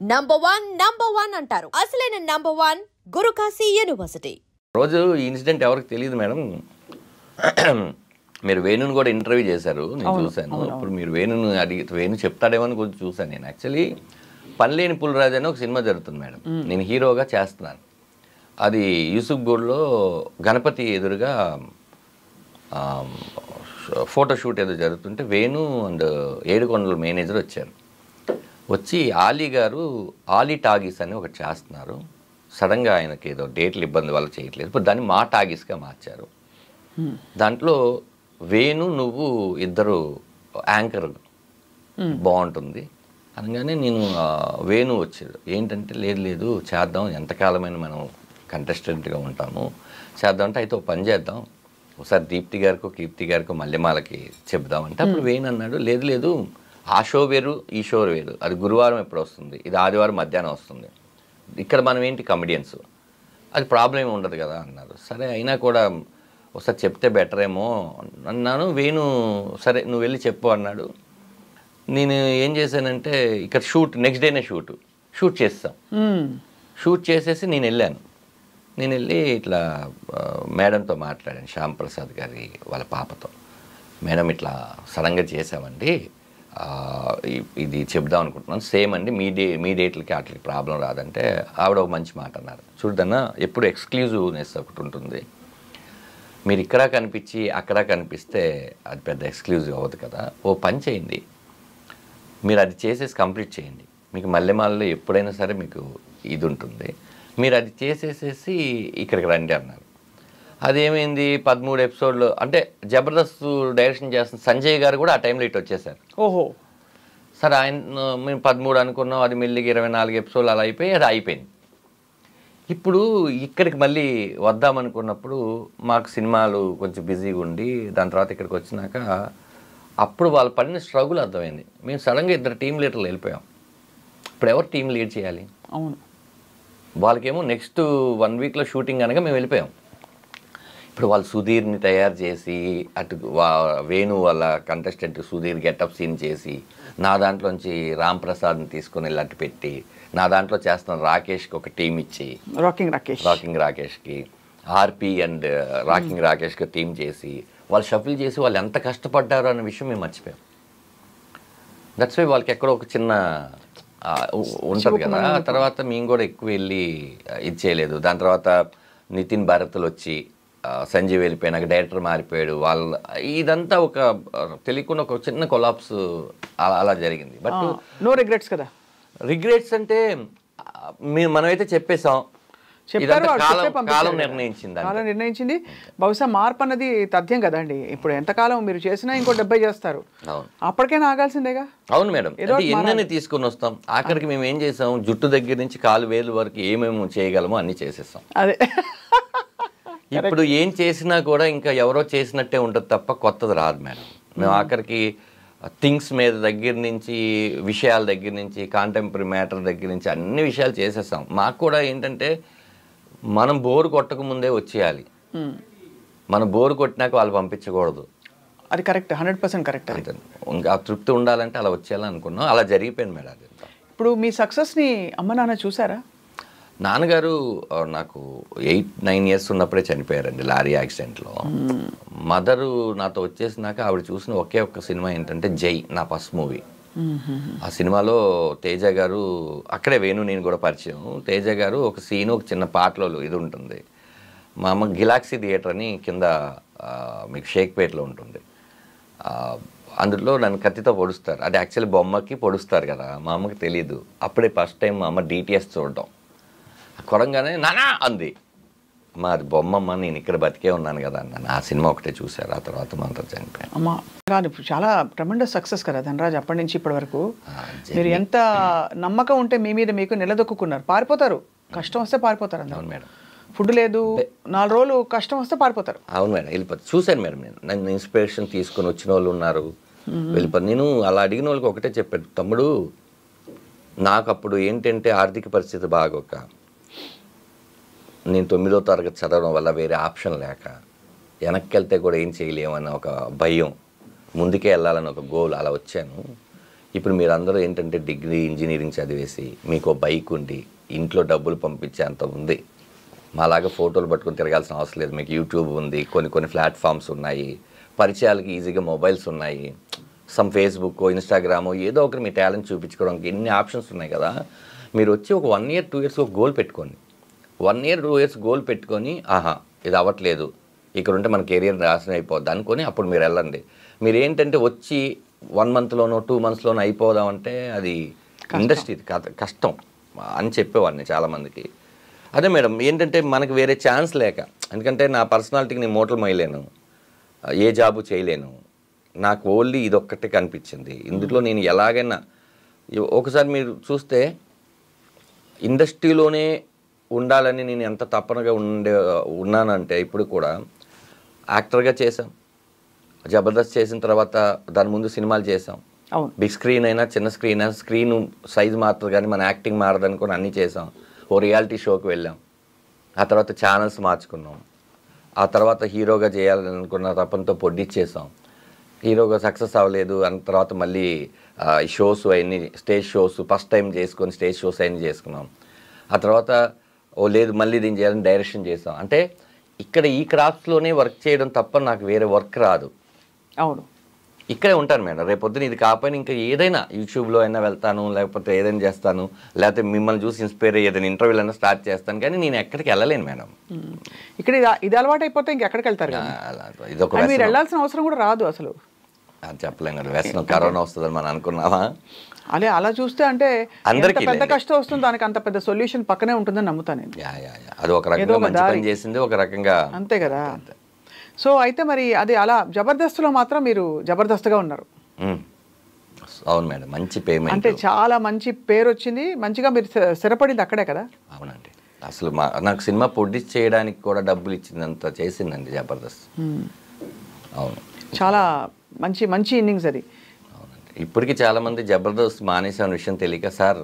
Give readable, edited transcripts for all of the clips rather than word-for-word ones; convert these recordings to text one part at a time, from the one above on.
Number one అంటారు. అసలైన number one Guru Kashi university. రోజు ఈ ఇన్సిడెంట్ ఎవరికి తెలియదు మేడం. మీరు వేణుని కూడా ఇంటర్వ్యూ చేశారు, నేను చూశాను. ఇప్పుడు మీరు వేణుని అడిగి వేణు చెప్తాడేమో అని కొంచెం చూశాను. నేను యాక్చువల్లీ పనిలేని పులిరాజు అని ఒక సినిమా జరుగుతుంది మేడం, నేను హీరోగా చేస్తున్నాను. అది యూసుఫ్ గూడ్లో గణపతి ఎదురుగా ఫోటోషూట్ ఏదో జరుగుతుంటే వేణు అండ్ ఏడుకొండల మేనేజర్ వచ్చారు. వచ్చి ఆలీ గారు ఆలీ టాగీస్ అని ఒకటి చేస్తున్నారు, సడన్గా ఆయనకి ఏదో డేట్లు ఇబ్బంది వల్ల చేయట్లేదు, ఇప్పుడు దాన్ని మా టాగీస్గా మార్చారు. దాంట్లో వేణు నువ్వు ఇద్దరు యాంకర్ బాగుంటుంది అనగానే నేను వేణు వచ్చాడు. ఏంటంటే లేదు చేద్దాం, ఎంతకాలమైన మనం కంటెస్టెంట్గా ఉంటాము, చేద్దామంటే అయితే ఒక పని చేద్దాం, ఒకసారి దీప్తి గారికో కీర్తి గారికో మల్లెమాలకి చెప్దామంటే అప్పుడు వేణు అన్నాడు లేదు ఆ షో వేరు ఈ షో వేరు, అది గురువారం ఎప్పుడు వస్తుంది, ఇది ఆదివారం మధ్యాహ్నం వస్తుంది, ఇక్కడ మనం ఏంటి కమెడియన్స్, అది ప్రాబ్లం ఏమి ఉండదు కదా అన్నారు. సరే అయినా కూడా ఒకసారి చెప్తే బెటర్ ఏమో అన్నాను. వేణు సరే నువ్వు వెళ్ళి చెప్పు అన్నాడు. నేను ఏం చేశానంటే ఇక్కడ నెక్స్ట్ డేనే షూట్ చేస్తాం. షూట్ చేసేసి నేను వెళ్ళి ఇట్లా మేడంతో మాట్లాడాను, శ్యామ్ ప్రసాద్ గారి వాళ్ళ పాపతో. మేడం ఇట్లా సడన్గా చేసామండి, ఇది చెప్దాం అనుకుంటున్నాను, సేమ్ అండి మీ డేట్లకి వాటికి ప్రాబ్లం రాదంటే ఆవిడ ఒక మంచి మాట అన్నారు. చూడదన్నా ఎప్పుడు ఎక్స్క్లూజివ్నెస్ ఒకటి ఉంటుంది, మీరు ఇక్కడ కనిపించి అక్కడ కనిపిస్తే అది పెద్ద ఎక్స్క్లూజివ్ అవ్వదు కదా, ఓ పని చేయండి, మీరు అది చేసేసి కంప్లీట్ చేయండి, మీకు మల్లెమాలలో ఎప్పుడైనా సరే మీకు ఇది ఉంటుంది, మీరు అది చేసేసేసి ఇక్కడికి రండి అన్నారు. అదేమైంది 13 ఎపిసోడ్లు అంటే జబర్దస్త్ డైరెక్షన్ చేస్తున్న సంజయ్ గారు కూడా ఆ టైంలో ఇటు వచ్చేసారు. ఓహో సరే ఆయన మేము 13 అనుకున్నాం, అది మెల్లిగా 24 ఎపిసోడ్లు అలా అయిపోయి అది అయిపోయింది. ఇప్పుడు ఇక్కడికి మళ్ళీ వద్దామనుకున్నప్పుడు మాకు సినిమాలు కొంచెం బిజీగా ఉండి దాని తర్వాత ఇక్కడికి వచ్చినాక అప్పుడు వాళ్ళు పడిన స్ట్రగుల్ అర్థమైంది. మేము సడన్గా 2 టీమ్ లీడర్లు వెళ్ళిపోయాం. ఇప్పుడు ఎవరు టీం లీడ్ చేయాలి? అవును, వాళ్ళకేమో నెక్స్ట్ 1 వీక్లో షూటింగ్ అనగా మేము వెళ్ళిపోయాం. ఇప్పుడు వాళ్ళు సుధీర్ని తయారు చేసి అటు వేణు వాళ్ళ కంటెస్టెంట్ సుధీర్ గెటప్ సీన్ చేసి నా దాంట్లోంచి రామ్ ప్రసాద్ని తీసుకొని వెళ్ళి అట్టు పెట్టి నా దాంట్లో చేస్తున్న రాకేష్కి ఒక టీం ఇచ్చి రాకింగ్ రాకేష్కి ఆర్పి అండ్ రాకింగ్ రాకేష్కి టీం చేసి వాళ్ళు షఫిల్ చేసి వాళ్ళు ఎంత కష్టపడ్డారో అనే విషయం మేము మర్చిపోయాం. దట్స్ వై వాళ్ళకి ఎక్కడో ఒక చిన్న ఉంటుంది కదా. తర్వాత మేము కూడా ఎక్కువ వెళ్ళి ఇది చేయలేదు. దాని తర్వాత నితిన్ భారత్లు వచ్చి సంజయ్ వెళ్ళిపోయినాక డైరెక్టర్ మారిపోయాడు, ఇదంతా ఒక తెలియకుండా ఒక చిన్న కొలాప్స్ అలా జరిగింది. బట్ నో రిగ్రెట్స్ కదా. రిగ్రెట్స్ అంటే మనమైతే చెప్పేసాం, కాలం నిర్ణయించింది. బహుశా మార్పు అన్నది తథ్యం కదండి. ఇప్పుడు ఎంతకాలం మీరు చేసినా ఇంకో 70 చేస్తారు, అప్పటికైనా ఆగాల్సిందేగా. అవును మేడం, ఎన్నని తీసుకొని వస్తాం. ఆఖరికి మేము ఏం చేసాం, జుట్టు దగ్గర నుంచి కాలు వేలు వరకు ఏమేమి చేయగలమో అన్ని చేసేస్తాం. అదే ఇప్పుడు ఏం చేసినా కూడా ఇంకా ఎవరో చేసినట్టే ఉంటుంది తప్ప కొత్తది రాదు మేడం. మేము ఆఖరికి థింగ్స్ మీద దగ్గర నుంచి విషయాల దగ్గర నుంచి కాంటెంపరీ మ్యాటర్ దగ్గర నుంచి అన్ని విషయాలు చేసేస్తాం. మాకు కూడా ఏంటంటే మనం బోరు కొట్టక ముందే వచ్చేయాలి, మనం బోరు కొట్టినాక వాళ్ళు పంపించకూడదు. అది కరెక్ట్, 100% కరెక్ట్. అంతే, ఇంకా తృప్తి ఉండాలంటే అలా వచ్చేయాలని అనుకున్నాం, అలా జరిగిపోయింది మేడం. అది ఇప్పుడు మీ సక్సెస్ని అమ్మ నాన్న చూసారా? నాన్నగారు నాకు 8-9 ఇయర్స్ ఉన్నప్పుడే చనిపోయారండి లారీ యాక్సిడెంట్లో. మదరు నాతో వచ్చేసినాక ఆవిడ చూసిన ఒకే ఒక్క సినిమా ఏంటంటే జై, నా ఫస్ట్ మూవీ. ఆ సినిమాలో తేజ గారు, అక్కడే వేణు నేను కూడా పరిచయం. తేజ గారు ఒక సీను ఒక చిన్న పాటలో ఇది ఉంటుంది. మా అమ్మ గిలాక్సీ థియేటర్ అని కింద మీకు షేక్పేట్లో ఉంటుంది, అందులో నన్ను కత్తితో పొడుస్తారు. అది యాక్చువల్లీ బొమ్మకి పొడుస్తారు కదా, మా అమ్మకి తెలీదు. అప్పుడే ఫస్ట్ టైం మా అమ్మ డిటిఎస్ చూడడం, కొరంగానే నానా అంది. మా అది బొమ్మమ్మ, నేను ఇక్కడ బతికే ఉన్నాను కదా అన్నాను. ఆ సినిమా ఒకటే చూశారు, ఆ తర్వాత మాత్రం చనిపోయాను. అమ్మా చాలా ట్రెమెండస్ సక్సెస్ కదా ధనరాజ్. అప్పటి నుంచి ఇప్పటి వరకు మీరు ఎంత నమ్మకం ఉంటే మీ మీద మీకు నిలదొక్కున్నారు. పారిపోతారు, కష్టం వస్తే పారిపోతారు. అవును మేడం, ఫుడ్ లేదు 4 రోజులు కష్టం వస్తే పారిపోతారు. అవును మేడం, వెళ్ళిపోతారు. చూశాను మేడం, నన్ను ఇన్స్పిరేషన్ తీసుకొని వచ్చిన వాళ్ళు ఉన్నారు, వెళ్ళిపోతారు. నేను అలా అడిగిన వాళ్ళకి ఒకటే చెప్పాను, తమ్ముడు నాకు అప్పుడు ఏంటంటే ఆర్థిక పరిస్థితి బాగోక, నేను 9వ తరగతి చదవడం వల్ల వేరే ఆప్షన్ లేక, వెనక్కి వెళ్తే కూడా ఏం చేయలేమని ఒక భయం, ముందుకే వెళ్ళాలని ఒక గోల్, అలా వచ్చాను. ఇప్పుడు మీరందరూ ఏంటంటే డిగ్రీ ఇంజనీరింగ్ చదివేసి మీకు బైక్ ఉండి ఇంట్లో డబ్బులు పంపించే అంత ఉంది. మాలాగా ఫోటోలు పట్టుకొని తిరగాల్సిన అవసరం లేదు. మీకు యూట్యూబ్ ఉంది, కొన్ని ప్లాట్ఫామ్స్ ఉన్నాయి, పరిచయాలకి ఈజీగా మొబైల్స్ ఉన్నాయి, సమ్ ఫేస్బుక్, ఇన్స్టాగ్రామ్, ఏదో ఒకటి మీ టాలెంట్ చూపించుకోవడానికి ఎన్ని ఆప్షన్స్ ఉన్నాయి కదా. మీరు వచ్చి ఒక 1 year 2 years ఒక గోల్ పెట్టుకోండి. 1 year 2 years గోల్ పెట్టుకొని ఇది అవ్వట్లేదు, ఇక్కడ ఉంటే మన కెరియర్ నాశనం అయిపోద్ది అనుకొని అప్పుడు మీరు వెళ్ళండి. మీరు ఏంటంటే వచ్చి 1 monthలోనో 2 monthsలోనో అయిపోదామంటే అది ఇండస్ట్రీ కష్టం అని చెప్పేవాడిని చాలామందికి. అదే మేడం ఏంటంటే మనకు వేరే ఛాన్స్ లేక, ఎందుకంటే నా పర్సనాలిటీకి నేను మూటలు మొయ్యలేను, ఏ జాబు చేయలేను, నాకు ఓన్లీ ఇదొక్కటే కనిపించింది. ఇందులో నేను ఎలాగైనా ఒకసారి మీరు చూస్తే ఇండస్ట్రీలోనే ఉండాలని నేను ఎంత తప్పనగా ఉన్నానంటే ఇప్పుడు కూడా యాక్టర్గా చేశాం, జబర్దస్త్ చేసిన తర్వాత దాని ముందు సినిమాలు చేసాం, బిగ్ స్క్రీన్ అయినా చిన్న స్క్రీన్ అయినా స్క్రీన్ సైజ్ మారుతుంది కానీ మన యాక్టింగ్ మారదనుకొని అన్నీ చేసాం. ఓ రియాలిటీ షోకి వెళ్ళాం, ఆ తర్వాత ఛానల్స్ మార్చుకున్నాం, ఆ తర్వాత హీరోగా చేయాలనుకున్న తపంతో పొడ్డిచ్చేసాం, హీరోగా సక్సెస్ అవ్వలేదు అన్న తర్వాత మళ్ళీ షోస్ అవన్నీ స్టేజ్ షోస్ ఫస్ట్ టైం చేసుకొని స్టేజ్ షోస్ అవన్నీ చేసుకున్నాం. ఆ తర్వాత లేదు మళ్ళీ దీన్ని చేయాలని డైరెక్షన్ చేసాం. అంటే ఇక్కడ ఈ క్రాఫ్ట్స్లోనే వర్క్ చేయడం తప్ప నాకు వేరే వర్క్ రాదు. అవును, ఇక్కడే ఉంటాను మేడం. రేపొద్దున ఇది కాకపోయినా ఇంకా ఏదైనా యూట్యూబ్లో అయినా వెళ్తాను, లేకపోతే ఏదైనా చేస్తాను, లేకపోతే మిమ్మల్ని చూసి ఇన్స్పైర్ అయ్యి ఏదైనా ఇంటర్వ్యూలు అయినా స్టార్ట్ చేస్తాను, కానీ నేను ఎక్కడికి వెళ్ళలేను మేడం. ఇక్కడ ఇది అలవాటు అయిపోతే ఇంకెక్కడికి వెళ్తారు? ఇదొక మీరు వెళ్ళాల్సిన అవసరం కూడా రాదు అసలు. అది చెప్పలేం కదా, వ్యసనం కరోనా వస్తుందని మనం అనుకున్నావా? అదే అలా చూస్తే అంటే అందరికీ పెద్ద కష్టం వస్తుంది, దానికి అంత పెద్ద సొల్యూషన్ పక్కనే ఉంటుందని నమ్ముతాను నేను. అది ఒక రకంగా మంచి పని చేసింది, ఒక రకంగా అంతే కదా. సో అయితే మరి అది అలా జబర్దస్త్లో మాత్రం మీరు జబర్దస్త్గా ఉన్నారు. అవును మేడం, మంచి పేమెంట్, అంటే చాలా మంచి పేరు వచ్చింది, మంచిగా మీరు స్థిరపడింది అక్కడే కదా. అవునండి, అసలు నాకు సినిమా ప్రొడ్యూస్ చేయడానికి కూడా డబ్బులు ఇచ్చిందంత చేసిందండి జబర్దస్త్. అవును, చాలా మంచి మంచి ఇన్నింగ్స్ అది. అవునండి, ఇప్పటికీ చాలామంది జబర్దస్త్ మానేసిన విషయం తెలియక, సార్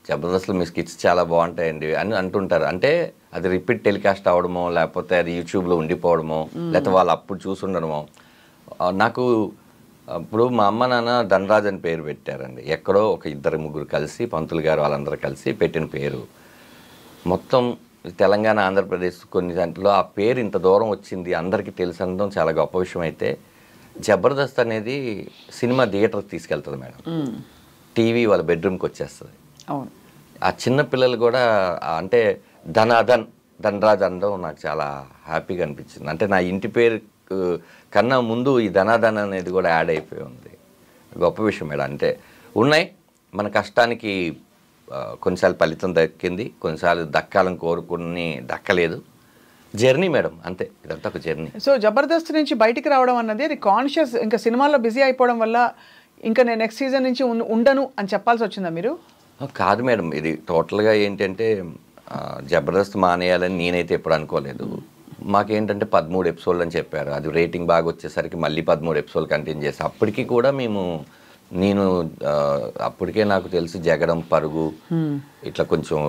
జబర్దస్త్లో మీ స్కిట్స్ చాలా బాగుంటాయండి అని అంటుంటారు. అంటే అది రిపీట్ టెలికాస్ట్ అవ్వడమో, లేకపోతే అది యూట్యూబ్లో ఉండిపోవడమో, లేకపోతే వాళ్ళు అప్పుడు చూసుండడమో. నాకు ఇప్పుడు మా అమ్మ నాన్న ధనరాజ్ అని పేరు పెట్టారండి. ఎక్కడో ఒక 2-3 కలిసి, పంతులు గారు వాళ్ళందరూ కలిసి పెట్టిన పేరు. మొత్తం తెలంగాణ, ఆంధ్రప్రదేశ్ కొన్ని దాంట్లో ఆ పేరు ఇంత దూరం వచ్చింది అందరికీ తెలుసనడం చాలా గొప్ప విషయం. అయితే జబర్దస్త్ అనేది సినిమా థియేటర్కి తీసుకెళ్తుంది మేడం, టీవీ వాళ్ళ బెడ్రూమ్కి వచ్చేస్తుంది. అవును, ఆ చిన్న పిల్లలు కూడా అంటే ధనరాజ్ అనడం నాకు చాలా హ్యాపీగా అనిపించింది. అంటే నా ఇంటి పేరు కన్నా ముందు ఈ ధనాధన్ అనేది కూడా యాడ్ అయిపోయి ఉంది. గొప్ప విషయం మేడం. అంటే ఉన్నాయి, మన కష్టానికి కొన్నిసార్లు ఫలితం దక్కింది, కొన్నిసార్లు దక్కాలని కోరుకుని దక్కలేదు. జర్నీ మేడం, అంతే, ఇదంతా ఒక జర్నీ. సో జబర్దస్త్ నుంచి బయటికి రావడం అన్నది అది కాన్షియస్, ఇంకా సినిమాల్లో బిజీ అయిపోవడం వల్ల ఇంకా నేను నెక్స్ట్ సీజన్ నుంచి ఉండను అని చెప్పాల్సి వచ్చిందా మీరు? కాదు మేడం, ఇది టోటల్గా ఏంటంటే జబర్దస్త్ మానేయాలని నేనైతే ఎప్పుడు అనుకోలేదు. మాకేంటంటే 13 ఎపిసోడ్లు అని చెప్పారు. అది రేటింగ్ బాగా వచ్చేసరికి మళ్ళీ 13 ఎపిసోడ్లు కంటిన్యూ చేస్తాం. అప్పటికి కూడా నేను అప్పటికే నాకు తెలిసి జగడం, పరుగు, ఇట్లా కొంచెం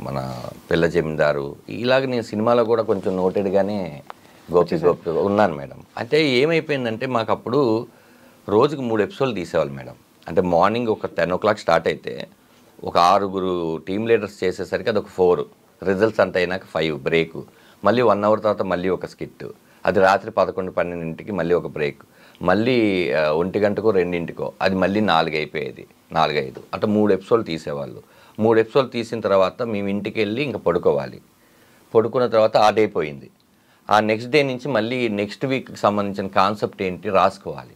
మన పిల్ల జమీందారు, ఇలాగ నేను సినిమాలో కూడా కొంచెం నోటెడ్గానే గోపి ఉన్నాను మేడం. అంటే ఏమైపోయిందంటే మాకు అప్పుడు రోజుకు 3 ఎపిసోడ్లు తీసేవాళ్ళు మేడం. అంటే మార్నింగ్ ఒక 10 o'clock స్టార్ట్ అయితే ఒక 6 టీమ్ లీడర్స్ చేసేసరికి అది ఒక 4, రిజల్ట్స్ అంత అయినాక 5 బ్రేక్, మళ్ళీ 1 hour తర్వాత మళ్ళీ ఒక స్కిట్, అది రాత్రి 11-12 మళ్ళీ ఒక బ్రేక్, మళ్ళీ 1 గంటకో 2 అది మళ్ళీ 4 అయిపోయేది, 4-5 అట్లా 3 ఎపిసోడ్లు తీసేవాళ్ళు. 3 ఎపిసోడ్లు తీసిన తర్వాత మేము ఇంటికి వెళ్ళి ఇంకా పడుకోవాలి. పడుకున్న తర్వాత ఆ డే పోయింది. ఆ నెక్స్ట్ డే నుంచి మళ్ళీ నెక్స్ట్ వీక్కి సంబంధించిన కాన్సెప్ట్ ఏంటి రాసుకోవాలి.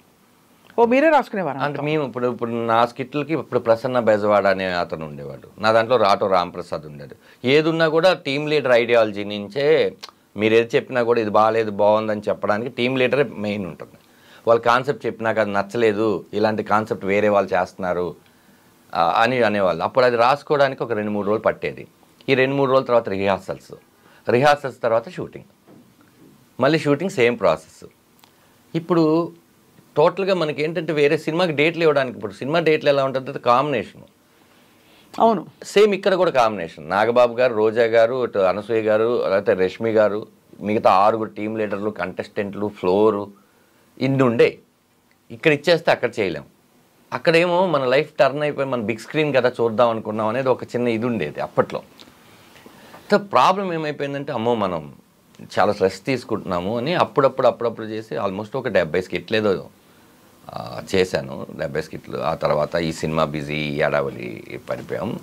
ఓ మీరే రాసుకునేవారు? అంటే మేము ఇప్పుడు నా స్కిట్లకి ఇప్పుడు ప్రసన్న బెజవాడ అనే అతను ఉండేవాడు, నా దాంట్లో రాటో రాంప్రసాద్ ఉండేది. ఏదున్నా కూడా టీమ్ లీడర్ ఐడియాలజీ నుంచే మీరు ఏది చెప్పినా కూడా ఇది బాగాలేదు బాగుందని చెప్పడానికి టీమ్ లీడరే మెయిన్ ఉంటుంది. వాళ్ళు కాన్సెప్ట్ చెప్పినాక అది నచ్చలేదు, ఇలాంటి కాన్సెప్ట్ వేరే వాళ్ళు చేస్తున్నారు అని అనేవాళ్ళు. అప్పుడు అది రాసుకోవడానికి ఒక 2-3 రోజులు పట్టేది. ఈ 2-3 రోజుల తర్వాత రిహార్సల్స్ తర్వాత షూటింగ్, మళ్ళీ షూటింగ్, సేమ్ ప్రాసెస్. ఇప్పుడు టోటల్గా మనకి ఏంటంటే వేరే సినిమాకి డేట్లు ఇవ్వడానికి, ఇప్పుడు సినిమా డేట్లు ఎలా ఉంటుంది కాంబినేషన్, అవును సేమ్ ఇక్కడ కూడా కాంబినేషన్. నాగబాబు గారు, రోజా గారు, ఇటు అనసూయ గారు, లేకపోతే రష్మి గారు, మిగతా 6 టీమ్ లీడర్లు, కంటెస్టెంట్లు, ఫ్లోరు, ఇన్ని ఉండే. ఇక్కడ ఇచ్చేస్తే అక్కడ చేయలేం. అక్కడేమో మన లైఫ్ టర్న్ అయిపోయి మన బిగ్ స్క్రీన్ కదా చూద్దాం అనుకున్నాం అనేది ఒక చిన్న ఇది ఉండేది అప్పట్లో. ప్రాబ్లం ఏమైపోయిందంటే అమ్మో మనం చాలా స్ట్రెస్ తీసుకుంటున్నాము అని అప్పుడప్పుడు చేసి ఆల్మోస్ట్ ఒక 70 స్కిట్లు ఏదో చేశాను. 70 స్కిట్లు. ఆ తర్వాత ఈ సినిమా బిజీ, ఎడవలి పడిపోయాం.